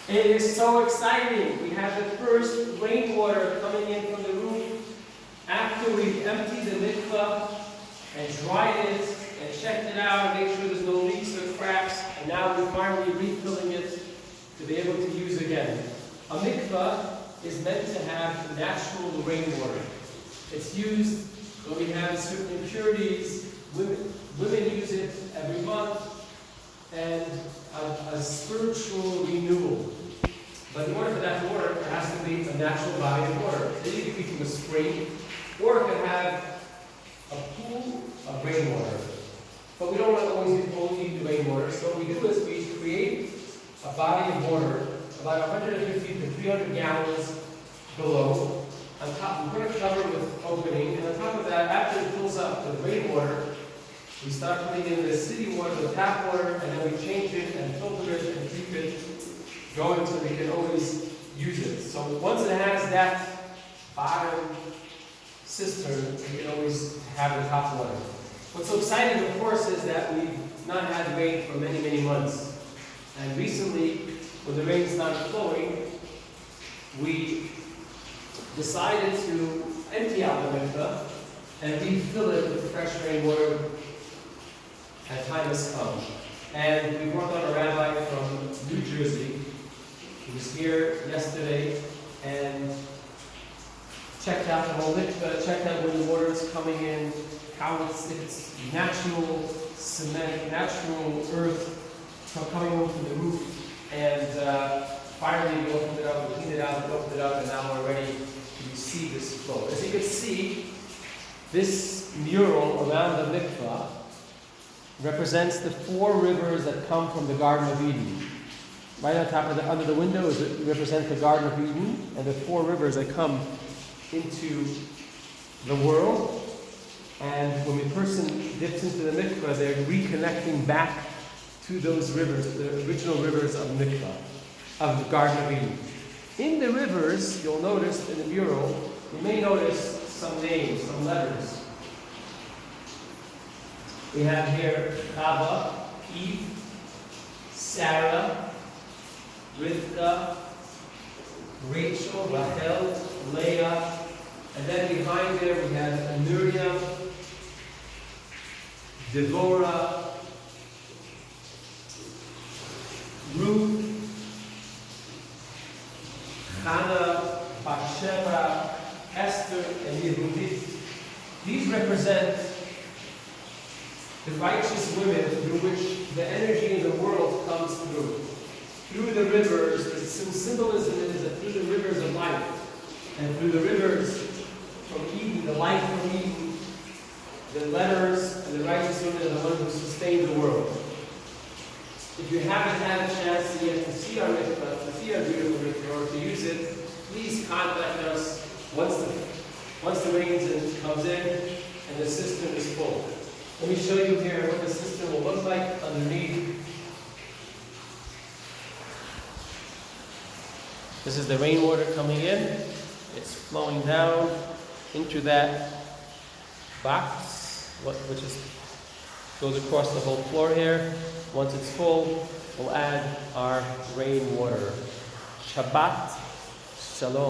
It is so exciting. We have the first rainwater coming in from the roof after we've emptied the mikvah and dried it and checked it out and made sure there's no leaks or cracks. And now we're finally refilling it to be able to use again. A mikvah is meant to have natural rainwater. It's used when we have certain impurities. Women use it every month, and a spiritual renewal. But in order for that to work, there has to be a natural body of water. It either be from a spring, or it can have a pool of rainwater. But we don't want to always only use the rainwater, so what we do is we create a body of water about 150 to 300 gallons below. On top, we're going to cover it with opening, and on top of that, after it fills up with rainwater, we start putting in the city water, the tap water, and then we change it and filter it and keep it going so we can always use it. So once it has that bottom cistern, we can always have the top water. What's so exciting, of course, is that we've not had rain for many, many months. And recently, when the rain started flowing, we decided to empty out the mikvah and refill it with fresh rainwater. And time has come. And we brought on a rabbi from New Jersey. He was here yesterday and checked out the whole mikvah, checked out where the water is coming in, how it's natural cement, natural earth coming over from the roof. And finally we opened it up, we cleaned it out, we opened it up, and now we're ready to receive this flow. As you can see, this mural around the mikvah represents the 4 rivers that come from the Garden of Eden. Right on top of under the window represents the Garden of Eden and the 4 rivers that come into the world. And when a person dips into the mikvah, they're reconnecting back to those rivers, the original rivers of mikvah, of the Garden of Eden. In the rivers, you'll notice in the mural, you may notice some names, some letters. We have here Chava, Eve, Sarah, Rivka, Rachel, Rachel, Leah, and then behind there we have Miriam, Devorah, Ruth, Hannah, Bathsheba, Esther, and Yehudit. These represent the righteous women through which the energy in the world comes through. Through the rivers, the symbolism is that through the rivers of life, and through the rivers from Eden, the life from Eden, the letters and the righteous women are the ones who sustain the world. If you haven't had a chance yet to see our mikvah, to see our beautiful mikvah, or to use it, please contact us once the rain comes in and the cistern is full. Let me show you here what the cistern will look like underneath. This is the rainwater coming in. It's flowing down into that box, which goes across the whole floor here. Once it's full, we'll add our rainwater. Shabbat Shalom.